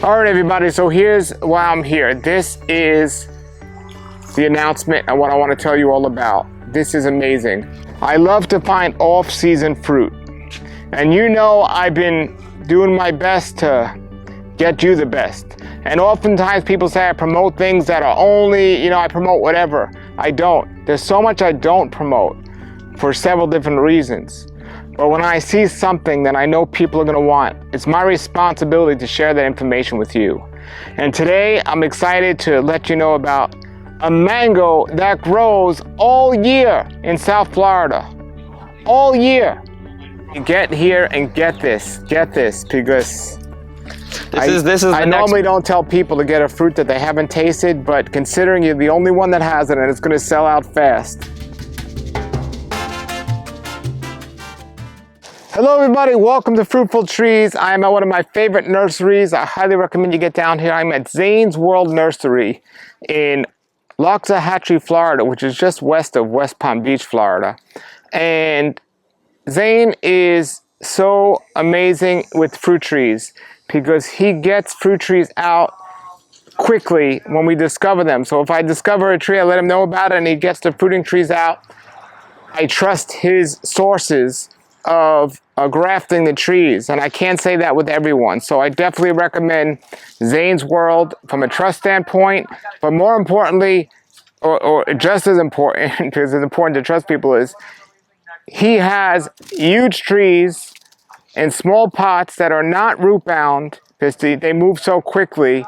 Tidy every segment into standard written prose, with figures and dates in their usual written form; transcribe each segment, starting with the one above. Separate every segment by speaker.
Speaker 1: All right, everybody, so here's why I'm here. This is the announcement and what I want to tell you all about. This is amazing. I love to find off-season fruit. And you know I've been doing my best to get you the best. And oftentimes people say I promote things that are only, I promote whatever. I don't. There's so much I don't promote for several different reasons. But when I see something that I know people are going to want, it's my responsibility to share that information with you. And today I'm excited to let you know about a mango that grows all year in South Florida. All year. Get here and get this because I normally don't tell people to get a fruit that they haven't tasted, but considering you're the only one that has it and it's going to sell out fast. Hello everybody, welcome to Fruitful Trees. I am at one of my favorite nurseries. I highly recommend you get down here. I'm at Zayn's World Nursery in Loxahatchee, Florida, which is just west of West Palm Beach, Florida. And Zayn is so amazing with fruit trees because he gets fruit trees out quickly when we discover them. So if I discover a tree, I let him know about it and he gets the fruiting trees out. I trust his sources of grafting the trees, and I can't say that with everyone. So I definitely recommend Zayn's World from a trust standpoint, but more importantly, or just as important, because it's important to trust people, is he has huge trees in small pots that are not root bound because they move so quickly.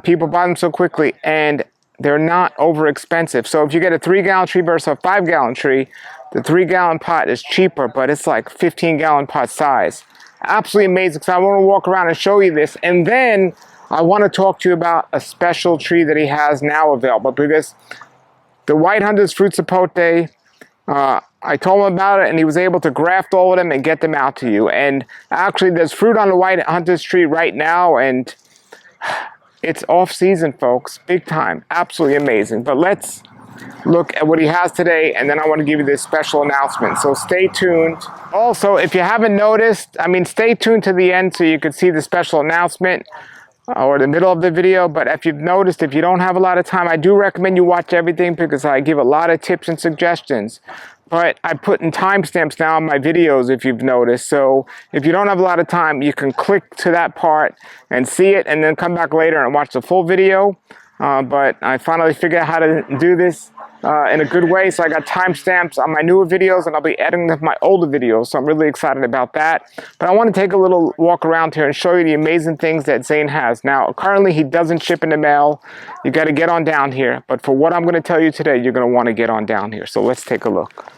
Speaker 1: People buy them so quickly, and they're not over expensive. So if you get a 3-gallon tree versus a 5-gallon tree, the 3-gallon pot is cheaper, but it's like 15-gallon pot size. Absolutely amazing. So I want to walk around and show you this. And then I want to talk to you about a special tree that he has now available, because the White Hunter's Fruit Sapote, I told him about it and he was able to graft all of them and get them out to you. And actually there's fruit on the White Hunter's tree right now, and it's off season, folks, big time. Absolutely amazing. But let's look at what he has today, and then I want to give you this special announcement, so stay tuned. Also, if you haven't noticed, stay tuned to the end so you can see the special announcement or the middle of the video. But if you've noticed, if you don't have a lot of time, I do recommend you watch everything because I give a lot of tips and suggestions. But I put in timestamps now on my videos, if you've noticed. So if you don't have a lot of time, you can click to that part and see it and then come back later and watch the full video. But I finally figured out how to do this in a good way. So I got timestamps on my newer videos, and I'll be editing them my older videos. So I'm really excited about that. But I want to take a little walk around here and show you the amazing things that Zayn has. Now, currently he doesn't ship in the mail. You got to get on down here. But for what I'm going to tell you today, you're going to want to get on down here. So let's take a look.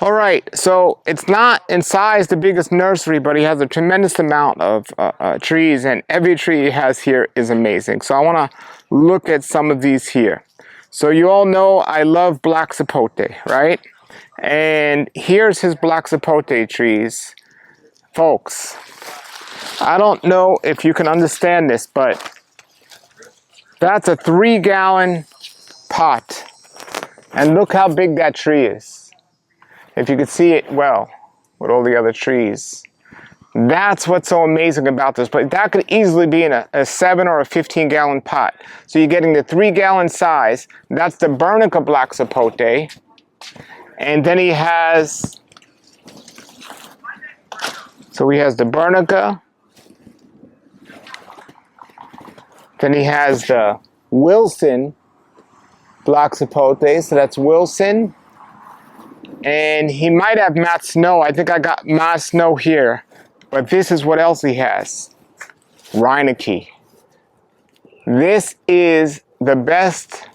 Speaker 1: All right, so it's not in size the biggest nursery, but he has a tremendous amount of trees, and every tree he has here is amazing. So I want to look at some of these here. So you all know I love black sapote, right? And here's his black sapote trees. Folks, I don't know if you can understand this, but that's a 3-gallon pot. And look how big that tree is. If you could see it well with all the other trees. That's what's so amazing about this. But that could easily be in a 7 or a 15-gallon pot. So you're getting the 3-gallon size. That's the Bernica black sapote. And then he has, so he has the Bernica. Then he has the Wilson black sapote. So that's Wilson. And he might have Matt Snow. I think I got Matt Snow here. But this is what else he has. Reineke. This is the best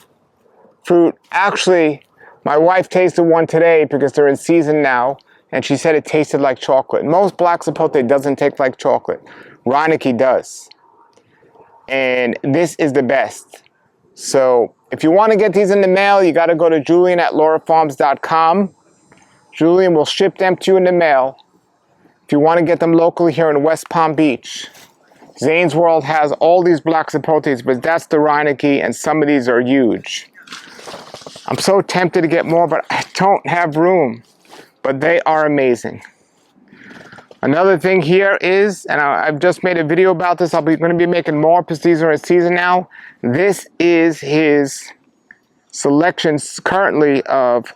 Speaker 1: fruit. Actually, my wife tasted one today because they're in season now, and she said it tasted like chocolate. Most black sapote doesn't taste like chocolate. Reineke does. And this is the best. So if you want to get these in the mail, you got to go to Julian@laurafarms.com. Julian will ship them to you in the mail. If you want to get them locally here in West Palm Beach, Zayn's World has all these black sapotes, but that's the Reineke, and some of these are huge. I'm so tempted to get more, but I don't have room. But they are amazing. Another thing here is, and I've just made a video about this, going to be making more because these are in season now. This is his selections currently of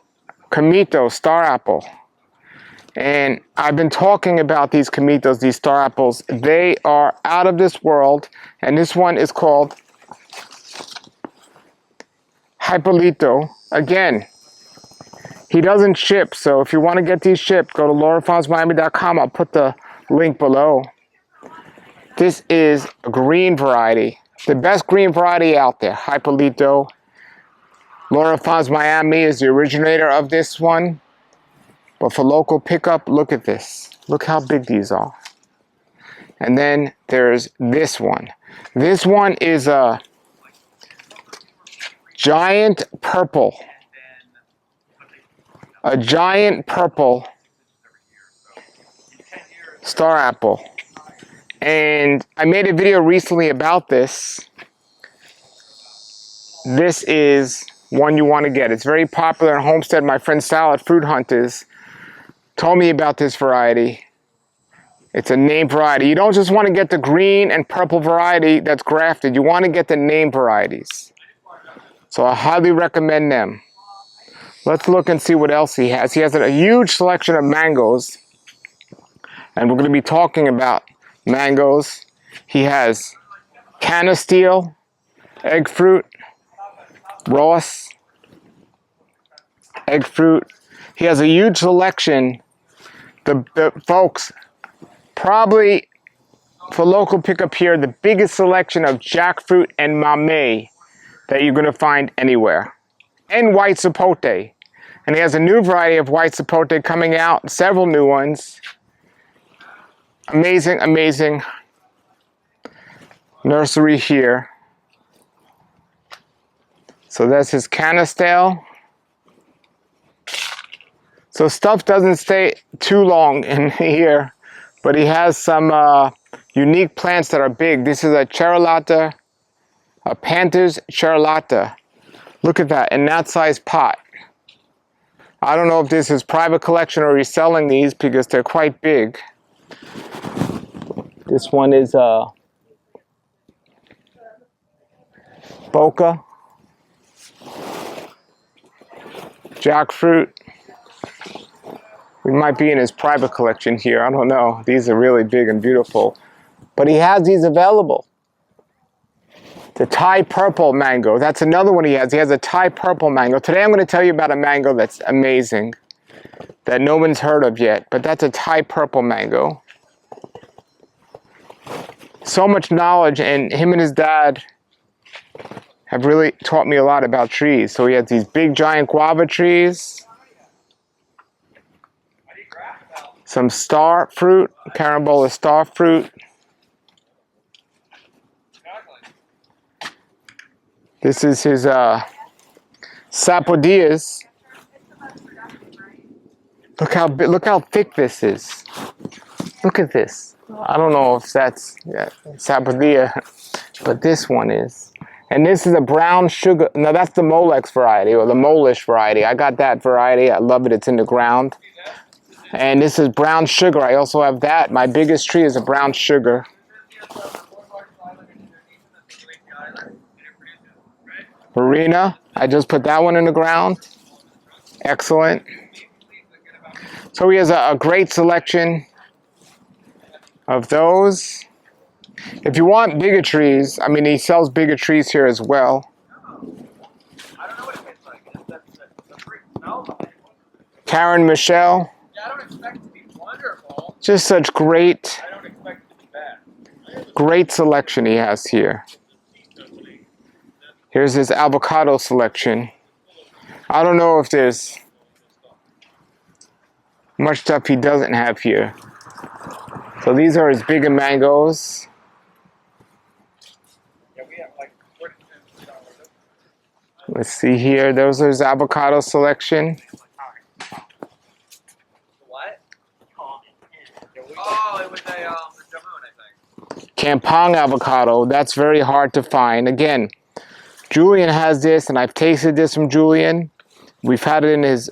Speaker 1: Caimito star apple. And I've been talking about these Caimitos, these star apples. They are out of this world. And this one is called Hippolito. Again, he doesn't ship, so if you want to get these shipped, go to laurafarmsmiami.com. I'll put the link below. This is a green variety, the best green variety out there, Hippolito. Laura Farms Miami is the originator of this one, but for local pickup, look at this. Look how big these are. And then there's this one. This one is a giant purple. A giant purple star apple. And I made a video recently about this. This is one you want to get. It's very popular in Homestead. My friend Sal at Fruit Hunters told me about this variety. It's a name variety. You don't just want to get the green and purple variety that's grafted. You want to get the name varieties. So I highly recommend them. Let's look and see what else he has. He has a huge selection of mangoes. And we're going to be talking about mangoes. He has canistel, egg fruit, Ross, egg fruit. He has a huge selection. The folks, probably for local pickup here, the biggest selection of jackfruit and Mamey that you're going to find anywhere. And white Sapote. And he has a new variety of white Sapote coming out, several new ones. Amazing, amazing nursery here. So that's his canistel. So stuff doesn't stay too long in here, but he has some unique plants that are big. This is a Cherlata, a Panther's Cherlata. Look at that, in that size pot. I don't know if this is private collection or he's selling these because they're quite big. This one is Boca, Jackfruit. We might be in his private collection here. I don't know. These are really big and beautiful. But he has these available. The Thai purple mango. That's another one he has. He has a Thai purple mango. Today I'm going to tell you about a mango that's amazing, that no one's heard of yet. But that's a Thai purple mango. So much knowledge, and him and his dad have really taught me a lot about trees. So he has these big giant guava trees. Some star fruit, carambola star fruit. This is his Sapote. Look how thick this is. Look at this. I don't know if that's Sapote, but this one is. And this is a brown sugar. No, that's the Molex variety or the Molish variety. I got that variety. I love it. It's in the ground. And this is brown sugar. I also have that. My biggest tree is a brown sugar. Marina, I just put that one in the ground. Excellent. So he has a great selection of those. If you want bigger trees, I mean, he sells bigger trees here as well. Karen Michelle. Just such great selection he has here. Here's his avocado selection. I don't know if there's much stuff he doesn't have here. So these are his bigger mangoes. Let's see here. Those are his avocado selection.
Speaker 2: What? Oh, it was a Jamun, I think.
Speaker 1: Kampong avocado. That's very hard to find. Again, Julian has this, and I've tasted this from Julian. We've had it in his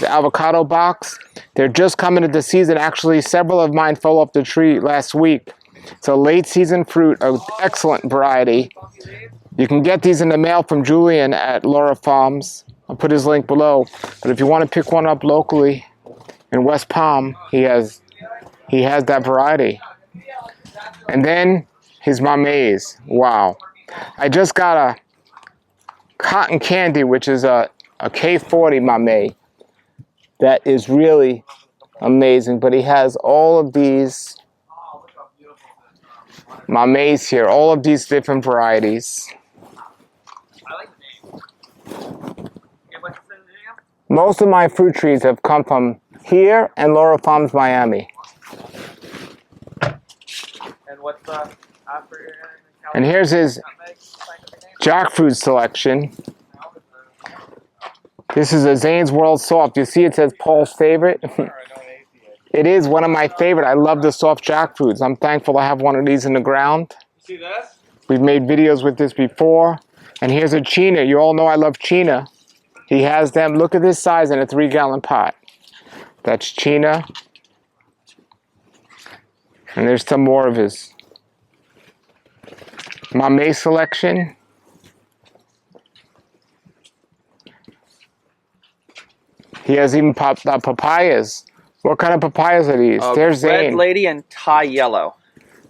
Speaker 1: avocado box. They're just coming into season. Actually, several of mine fell off the tree last week. It's a late season fruit, an excellent variety. You can get these in the mail from Julian at Laura Farms. I'll put his link below. But if you want to pick one up locally in West Palm, he has that variety. And then his Mameys. Wow. I just got a cotton candy, which is a K40 Mamey. That is really amazing. But he has all of these Mameys here, all of these different varieties. Most of my fruit trees have come from here and Laura Farms, Miami.
Speaker 2: And what's the after?
Speaker 1: And here's his jackfruit selection. This is a Zayn's World Soft. You see it says Paul's favorite? It is one of my favorite. I love the soft jackfruits. I'm thankful to have one of these in the ground.
Speaker 2: See this?
Speaker 1: We've made videos with this before. And here's a China. You all know I love China. He has them. Look at this size in a 3-gallon pot. That's China. And there's some more of his Mamey selection. He has even papayas. What kind of papayas are these? There's
Speaker 2: Red
Speaker 1: Zayn.
Speaker 2: Lady and Thai Yellow.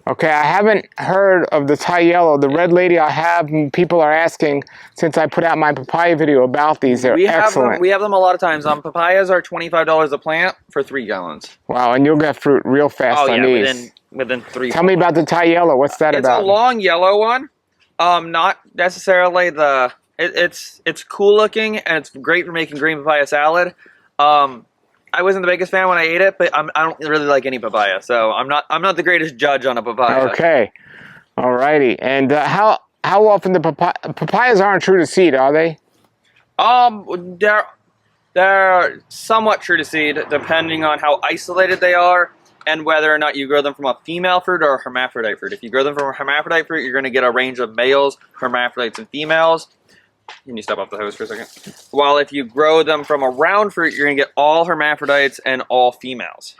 Speaker 1: Okay, I haven't heard of the Thai Yellow. The Red Lady I have, people are asking since I put out my papaya video about these. They're excellent.
Speaker 2: We have them a lot of times. Papayas are $25 a plant for 3 gallons.
Speaker 1: Wow, and you'll get fruit real fast on these.
Speaker 2: Within 3.
Speaker 1: Tell me about the Thai Yellow. What's that about?
Speaker 2: It's a long yellow one. Not necessarily the. It's cool looking and it's great for making green papaya salad. I wasn't the biggest fan when I ate it, but I don't really like any papaya, so I'm not the greatest judge on a papaya.
Speaker 1: Okay, alrighty. And how often the papayas aren't true to seed, are they?
Speaker 2: They're somewhat true to seed, depending on how isolated they are and whether or not you grow them from a female fruit or a hermaphrodite fruit. If you grow them from a hermaphrodite fruit, you're going to get a range of males, hermaphrodites, and females. Can you step off the hose for a second? While if you grow them from a round fruit, you're going to get all hermaphrodites and all females.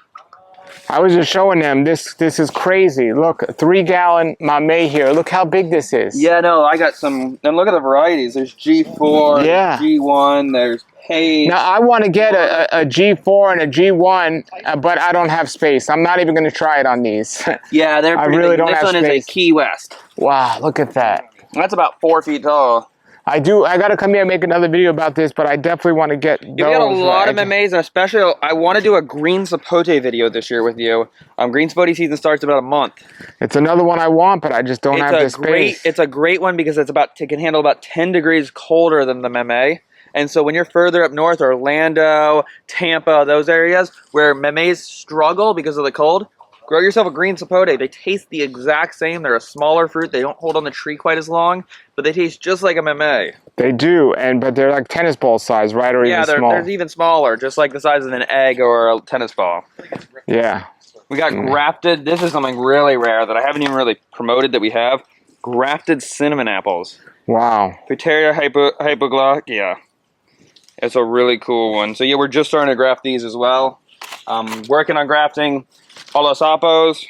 Speaker 1: I was just showing them. This is crazy. Look, 3-gallon Mamey here. Look how big this is.
Speaker 2: Yeah, no, I got some. And look at the varieties. There's G4,
Speaker 1: yeah.
Speaker 2: G1, there's Pace.
Speaker 1: Now, I want to get a G4 and a G1, but I don't have space. I'm not even going to try it on these.
Speaker 2: Yeah, they're pretty
Speaker 1: I really
Speaker 2: big.
Speaker 1: don't have space.
Speaker 2: This one is a Key West.
Speaker 1: Wow, look at that.
Speaker 2: That's about 4 feet tall.
Speaker 1: I got to come here and make another video about this, but I definitely want to get those.
Speaker 2: You got a lot of Mameys, and especially, I want to do a green Sapote video this year with you. Green Sapote season starts about a month.
Speaker 1: It's another one I want, but I just don't have the space.
Speaker 2: It's a great one because it can handle about 10 degrees colder than the Mamey. And so when you're further up north, Orlando, Tampa, those areas where Mameys struggle because of the cold, grow yourself a green Sapote. They taste the exact same. They're a smaller fruit. They don't hold on the tree quite as long, but they taste just like a Mamey.
Speaker 1: They do, but they're like tennis ball size, right? Or even small.
Speaker 2: Yeah, they're even smaller, just like the size of an egg or a tennis ball.
Speaker 1: Yeah.
Speaker 2: We got grafted. This is something really rare that I haven't even really promoted that we have. Grafted cinnamon apples.
Speaker 1: Wow.
Speaker 2: Puteria hypoglossia. It's a really cool one. So yeah, we're just starting to graft these as well. Working on grafting all those sapos.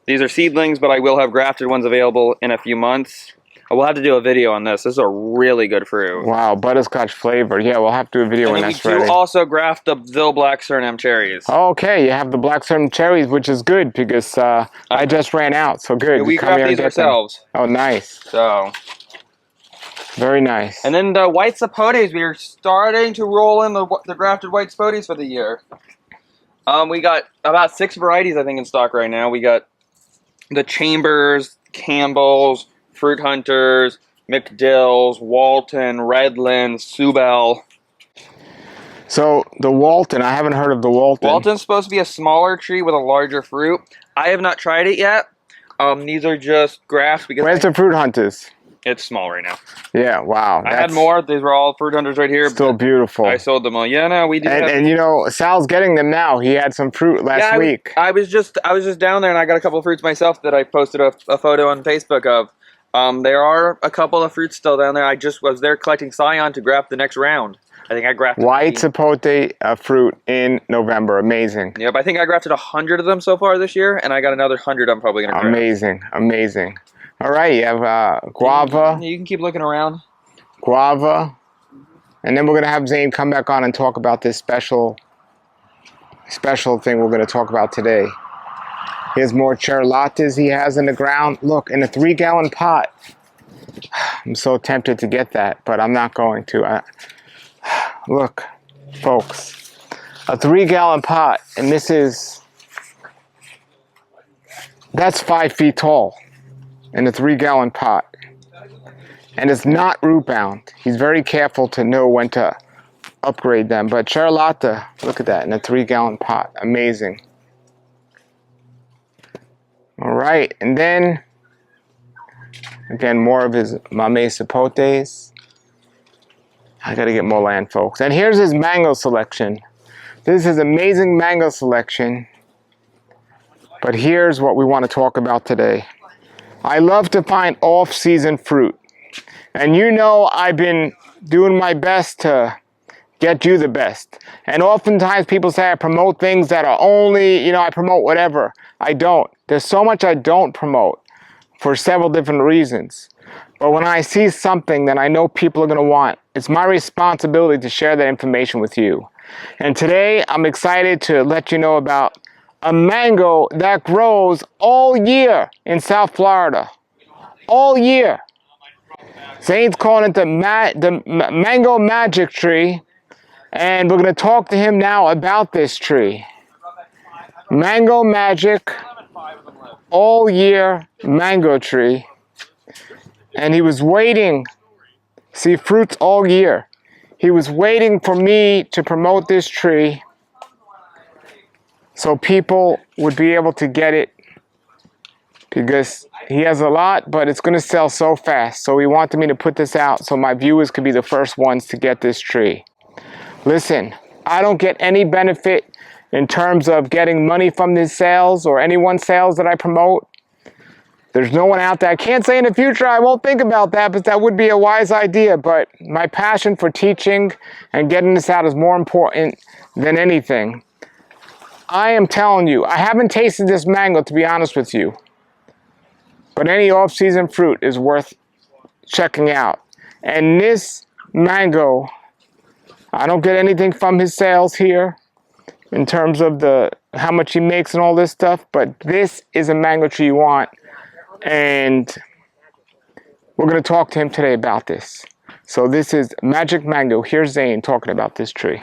Speaker 2: These are seedlings, but I will have grafted ones available in a few months. I will have to do a video on this. This is a really good fruit.
Speaker 1: Wow, butterscotch flavor. Yeah, we'll have to do a video when that's ready.
Speaker 2: We do also graft the Ville Black Suriname cherries.
Speaker 1: Oh, okay, you have the Black Suriname cherries, which is good because I just ran out. So good.
Speaker 2: Yeah, we graft these ourselves.
Speaker 1: Oh, nice.
Speaker 2: So
Speaker 1: very nice.
Speaker 2: And then the white Sapotes, we are starting to roll in the grafted white Sapotes for the year. We got about 6 varieties, I think, in stock right now. We got the Chambers, Campbell's, Fruit Hunters, McDill's, Walton, Redland, Subel.
Speaker 1: So the Walton, I haven't heard of the Walton.
Speaker 2: Walton's supposed to be a smaller tree with a larger fruit. I have not tried it yet. These are just grafts because.
Speaker 1: Where's the Fruit Hunters?
Speaker 2: It's small right now.
Speaker 1: Yeah, wow.
Speaker 2: I had more. These were all Fruit Hunters right here.
Speaker 1: Still beautiful.
Speaker 2: I sold them all. Yeah, no, we did.
Speaker 1: And you know, Sal's getting them now. He had some fruit last week.
Speaker 2: I was just down there and I got a couple of fruits myself that I posted a photo on Facebook of. There are a couple of fruits still down there. I just was there collecting scion to graft the next round. I think I grafted
Speaker 1: white Sapote fruit in November. Amazing.
Speaker 2: Yep, I think I grafted 100 of them so far this year, and I got another 100 I'm probably going to graft.
Speaker 1: Amazing, amazing. All right, you have guava.
Speaker 2: You can keep looking around.
Speaker 1: Guava. And then we're going to have Zayn come back on and talk about this special thing we're going to talk about today. Here's more Cherlatas he has in the ground. Look, in a 3-gallon pot. I'm so tempted to get that, but I'm not going to. Look, folks, a 3-gallon pot, and that's 5 feet tall in a 3-gallon pot. And it's not root bound. He's very careful to know when to upgrade them. But Cherlata, look at that, in a 3-gallon pot. Amazing. All right, and then, again, more of his Mamey Sapotes. I gotta get more land, folks. And here's his mango selection. This is his amazing mango selection. But here's what we want to talk about today. I love to find off-season fruit. And you know I've been doing my best to get you the best. And oftentimes people say I promote things that are only, I promote whatever. I don't. There's so much I don't promote for several different reasons. But when I see something that I know people are going to want, it's my responsibility to share that information with you. And today I'm excited to let you know about a mango that grows all year in South Florida. All year. Zayn's calling it the mango magic tree, and we're going to talk to him now about this tree. Mango magic, all year mango tree, and he was waiting. See, fruits all year. He was waiting for me to promote this tree so people would be able to get it, because he has a lot, but it's going to sell so fast. So he wanted me to put this out so my viewers could be the first ones to get this tree. Listen, I don't get any benefit in terms of getting money from these sales or anyone's sales that I promote. There's no one out there. I can't say in the future I won't think about that, but that would be a wise idea. But my passion for teaching and getting this out is more important than anything. I am telling you, I haven't tasted this mango, to be honest with you. But any off-season fruit is worth checking out. And this mango, I don't get anything from his sales here in terms of how much he makes and all this stuff, but this is a mango tree you want. And we're going to talk to him today about this. So this is Magic Mango. Here's Zayn talking about this tree.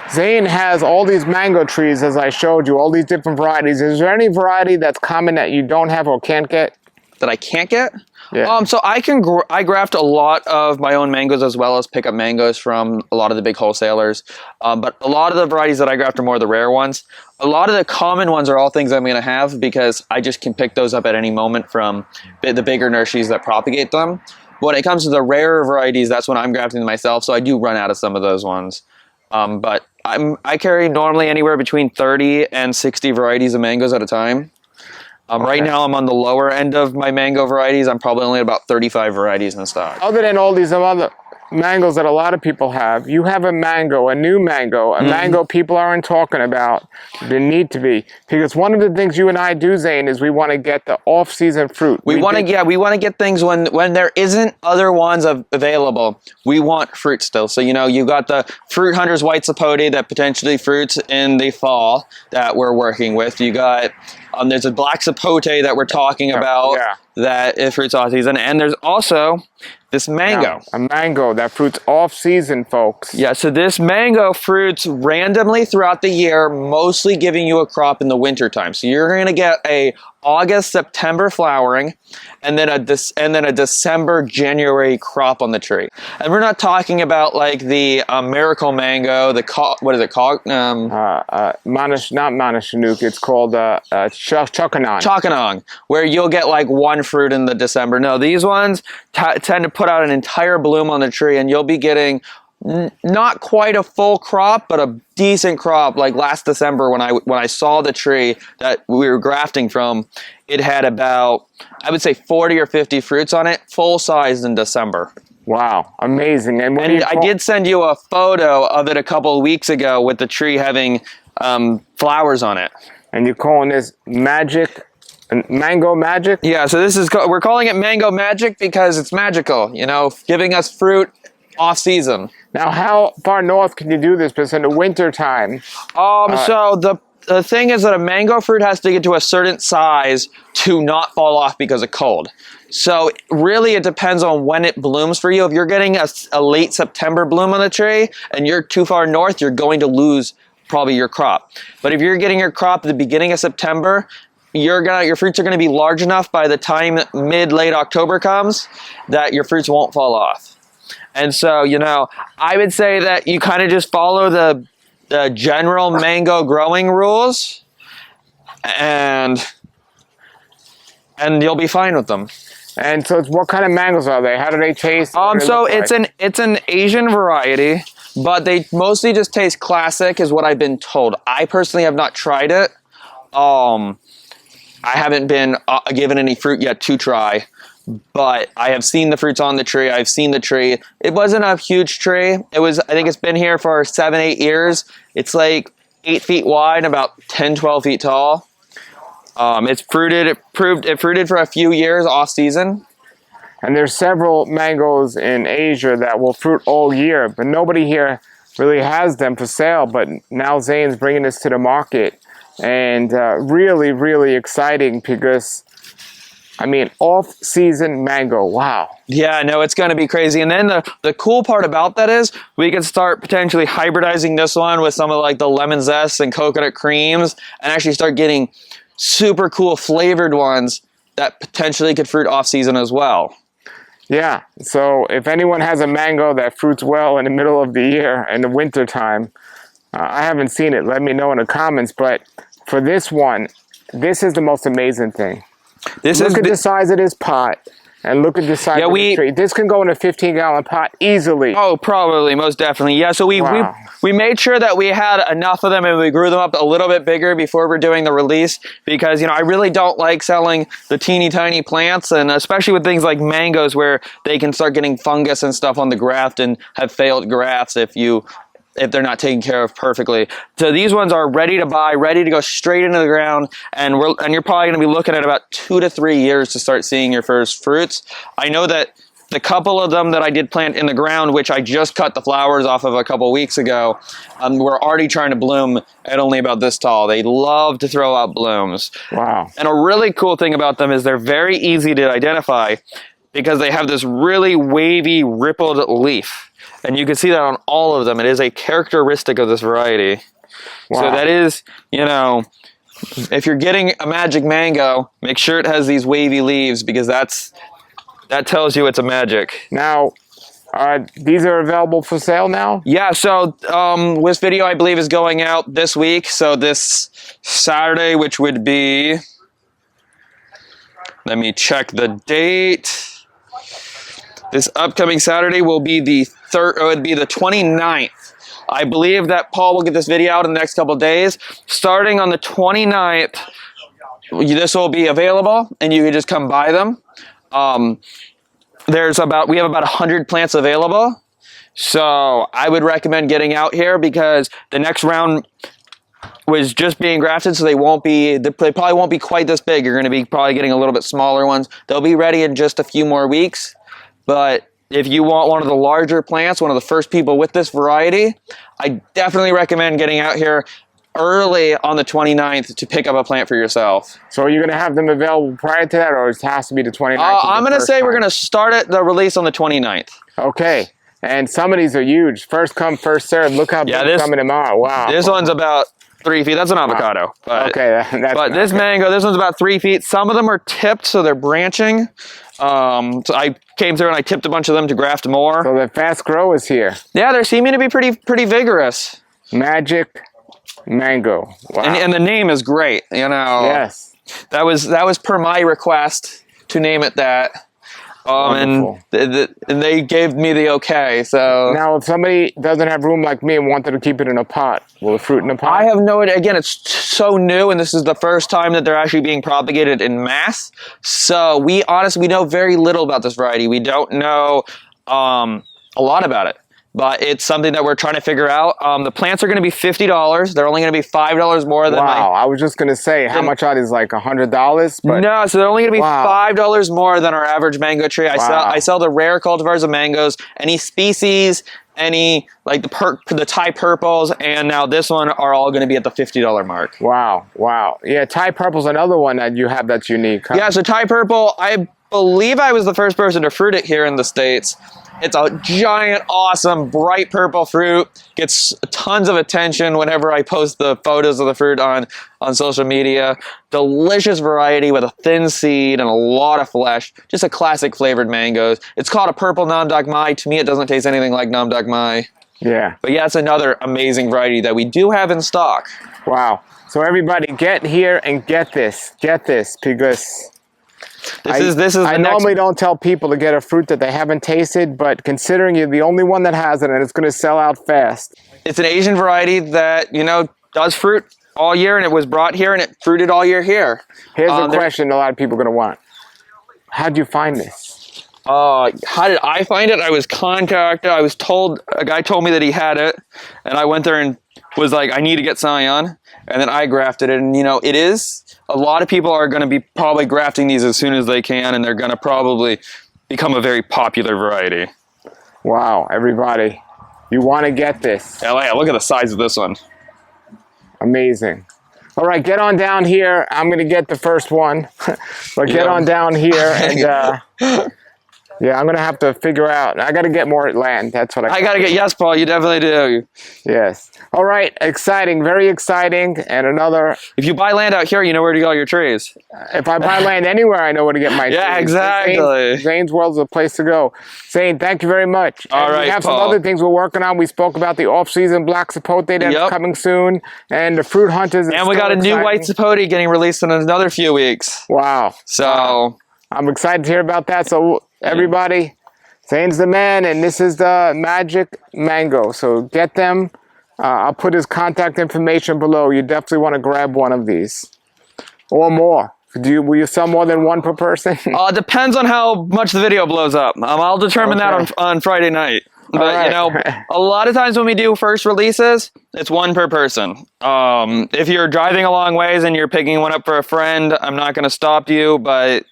Speaker 1: Zayn has all these mango trees, as I showed you, all these different varieties. Is there any variety that's common that you don't have or can't get?
Speaker 2: That I can't get?
Speaker 1: Yeah.
Speaker 2: So I graft a lot of my own mangoes as well as pick up mangoes from a lot of the big wholesalers. But a lot of the varieties that I graft are more the rare ones. A lot of the common ones are all things I'm going to have because I just can pick those up at any moment from the bigger nurseries that propagate them. When it comes to the rarer varieties, that's when I'm grafting myself. So I do run out of some of those ones. But I carry normally anywhere between 30 and 60 varieties of mangoes at a time.
Speaker 1: Okay.
Speaker 2: Right now I'm on the lower end of my mango varieties. I'm probably only about 35 varieties in stock.
Speaker 1: Other than all these other mangoes that a lot of people have, you have a mango, a new mango, a mango people aren't talking about. They need to be. Because one of the things you and I do, Zayn, is we want to get the off-season fruit.
Speaker 2: We want to get things when there isn't other ones available. We want fruit still. So, you got the Fruit Hunters White Sapote that potentially fruits in the fall that we're working with. You got... there's a black Sapote that we're talking about that it fruits off season. And there's also this mango.
Speaker 1: A mango that fruits off season, folks.
Speaker 2: Yeah, so this mango fruits randomly throughout the year, mostly giving you a crop in the winter time. So you're going to get a August, September flowering, and then a December, January crop on the tree. And we're not talking about like the miracle mango, what is it called?
Speaker 1: Not Manashanook, it's called Chokanong.
Speaker 2: Chokanong, where you'll get like one fruit in the December. No, these ones tend to put out an entire bloom on the tree, and you'll be getting not quite a full crop, but a decent crop. Like last December when I saw the tree that we were grafting from, it had about, I would say 40 or 50 fruits on it, full size in December.
Speaker 1: Wow, amazing. And
Speaker 2: And I did send you a photo of it a couple of weeks ago with the tree having flowers on it.
Speaker 1: And you're calling this mango magic?
Speaker 2: Yeah, so we're calling it mango magic because it's magical, you know, giving us fruit off season.
Speaker 1: Now, how far north can you do this? Because in the winter time.
Speaker 2: So the thing is that a mango fruit has to get to a certain size to not fall off because of cold. So really it depends on when it blooms for you. If you're getting a late September bloom on the tree and you're too far north, you're going to lose probably your crop. But if you're getting your crop at the beginning of September, your fruits are going to be large enough by the time mid-late October comes that your fruits won't fall off. And so, you know, I would say that you kind of just follow the general mango growing rules and you'll be fine with them.
Speaker 1: And so what kind of mangoes are they? How do they taste?
Speaker 2: So it's an Asian variety, but they mostly just taste classic is what I've been told. I personally have not tried it. I haven't been given any fruit yet to try, but I have seen the fruits on the tree. I've seen the tree. It wasn't a huge tree. I think it's been here for 7-8 years. It's like 8 feet wide, about 10-12 feet tall. It's fruited. It fruited for a few years off season.
Speaker 1: And there's several mangoes in Asia that will fruit all year, but nobody here really has them for sale. But now Zayn's bringing this to the market, and really, really exciting because, I mean, off-season mango. Wow.
Speaker 2: Yeah, no, it's going to be crazy. And then the cool part about that is we can start potentially hybridizing this one with some of like the lemon zest and coconut creams and actually start getting super cool flavored ones that potentially could fruit off season as well.
Speaker 1: Yeah, so if anyone has a mango that fruits well in the middle of the year in the winter time, I haven't seen it. Let me know in the comments. But for this one, this is the most amazing thing. Look at the size of this pot. And look at the size of the tree. This can go in a 15-gallon pot easily.
Speaker 2: Oh, probably, most definitely. Yeah, so we made sure that we had enough of them and we grew them up a little bit bigger before we're doing the release because, you know, I really don't like selling the teeny tiny plants, and especially with things like mangoes where they can start getting fungus and stuff on the graft and have failed grafts if they're not taken care of perfectly. So these ones are ready to buy, ready to go straight into the ground, and you're probably going to be looking at about 2 to 3 years to start seeing your first fruits. I know that the couple of them that I did plant in the ground, which I just cut the flowers off of a couple weeks ago, were already trying to bloom at only about this tall. They love to throw out blooms.
Speaker 1: Wow.
Speaker 2: And a really cool thing about them is they're very easy to identify because they have this really wavy, rippled leaf. And you can see that on all of them. It is a characteristic of this variety. Wow. So that is, you know, if you're getting a magic mango, make sure it has these wavy leaves because that tells you it's a magic.
Speaker 1: Now, these are available for sale now?
Speaker 2: Yeah, so this video I believe is going out this week. So this Saturday, which would be, let me check the date. This upcoming Saturday will be the 29th. I believe that Paul will get this video out in the next couple of days. Starting on the 29th, this will be available, and you can just come buy them. We have about 100 plants available, so I would recommend getting out here because the next round was just being grafted, so they probably won't be quite this big. You're going to be probably getting a little bit smaller ones. They'll be ready in just a few more weeks. But if you want one of the larger plants, one of the first people with this variety, I definitely recommend getting out here early on the 29th to pick up a plant for yourself.
Speaker 1: So are you going to have them available prior to that, or it has to be the 29th?
Speaker 2: I'm going to say we're going to start the release on the 29th.
Speaker 1: Okay. And some of these are huge. First come, first served. Look how big some of them are. Wow.
Speaker 2: This one's about 3 feet. That's an avocado. But,
Speaker 1: okay.
Speaker 2: But this mango, this one's about 3 feet. Some of them are tipped, so they're branching. So I came through and I tipped a bunch of them to graft more.
Speaker 1: So the fast growers here.
Speaker 2: Yeah, they're seeming to be pretty vigorous.
Speaker 1: Magic mango. Wow.
Speaker 2: And the name is great. You know.
Speaker 1: Yes.
Speaker 2: That was per my request to name it that. And they gave me the okay. So
Speaker 1: now, if somebody doesn't have room like me and wanted to keep it in a pot, will it fruit in a pot?
Speaker 2: I have no idea. Again, it's so new, and this is the first time that they're actually being propagated in mass. So we know very little about this variety. We don't know a lot about it. But it's something that we're trying to figure out. The plants are going to be $50. They're only going to be $5 more than
Speaker 1: wow, I was just going to say, how much are these, like $100? But
Speaker 2: no, so they're only going to be
Speaker 1: wow.
Speaker 2: $5 more than our average mango tree. I sell the rare cultivars of mangoes, any species, any like the Thai purples, and now this one are all going to be at the $50 mark.
Speaker 1: Wow, wow. Yeah, Thai purple's another one that you have that's unique, huh?
Speaker 2: Yeah, so Thai purple, I believe I was the first person to fruit it here in the States. It's a giant, awesome, bright purple fruit. Gets tons of attention whenever I post the photos of the fruit on social media. Delicious variety with a thin seed and a lot of flesh. Just a classic flavored mangoes. It's called a purple Nam Doc Mai. To me, it doesn't taste anything like Nam Doc Mai.
Speaker 1: Yeah.
Speaker 2: But yeah, it's another amazing variety that we do have in stock.
Speaker 1: Wow. So everybody get here and get this. Get this, because I normally don't tell people to get a fruit that they haven't tasted, but considering you're the only one that has it and it's going to sell out fast.
Speaker 2: It's an Asian variety that, you know, does fruit all year, and it was brought here and it fruited all year here.
Speaker 1: Here's a question a lot of people are going to want. How'd you find this?
Speaker 2: How did I find it? I was contacted. I was told, a guy told me that he had it, and I went there and was like, I need to get Xain, and then I grafted it, and you know, it is, a lot of people are going to be probably grafting these as soon as they can, and they're going to probably become a very popular variety.
Speaker 1: Wow, everybody, you want to get this.
Speaker 2: LA, look at the size of this one.
Speaker 1: Amazing. All right, get on down here. I'm going to get the first one, but get on down here and yeah, I'm going to have to figure out. I got to get more land. That's what I got to get.
Speaker 2: Yes, Paul, you definitely do.
Speaker 1: Yes. All right. Exciting. Very exciting. And another.
Speaker 2: If you buy land out here, you know where to get all your trees.
Speaker 1: If I buy land anywhere, I know where to get my trees.
Speaker 2: Yeah, exactly.
Speaker 1: Zane's World is a place to go. Zane, thank you very much.
Speaker 2: All right,
Speaker 1: we have
Speaker 2: Paul.
Speaker 1: some other things we're working on. We spoke about the off-season black sapote that's coming soon. And the fruit hunters.
Speaker 2: And we got a new white sapote getting released in another few weeks.
Speaker 1: Wow.
Speaker 2: So.
Speaker 1: I'm excited to hear about that. So everybody, Zane's the man, and this is the Magic Mango. So get them. I'll put his contact information below. You definitely want to grab one of these or more. Will you sell more than one per person?
Speaker 2: Depends on how much the video blows up. I'll determine that on Friday night. But you know, a lot of times when we do first releases, it's one per person. If you're driving a long ways and you're picking one up for a friend, I'm not going to stop you, but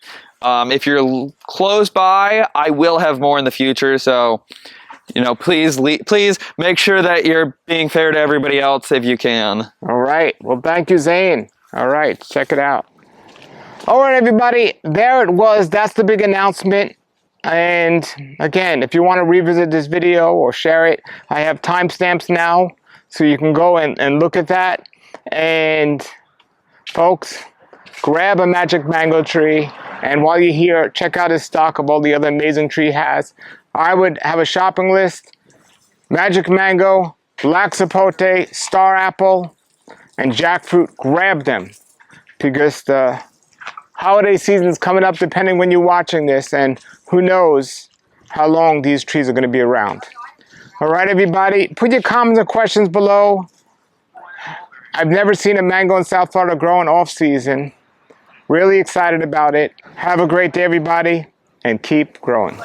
Speaker 2: if you're close by, I will have more in the future. So, you know, please make sure that you're being fair to everybody else if you can.
Speaker 1: All right. Well, thank you, Zayn. All right. Check it out. All right, everybody. There it was. That's the big announcement. And again, if you want to revisit this video or share it, I have timestamps now, so you can go and look at that. And folks, grab a Magic Mango tree. And while you're here, check out his stock of all the other amazing tree he has. I would have a shopping list: Magic Mango, Black Sapote, Star Apple, and Jackfruit. Grab them, because the holiday season is coming up depending when you're watching this, and who knows how long these trees are going to be around. All right, everybody, put your comments and questions below. I've never seen a mango in South Florida growing off season. Really excited about it. Have a great day, everybody, and keep growing.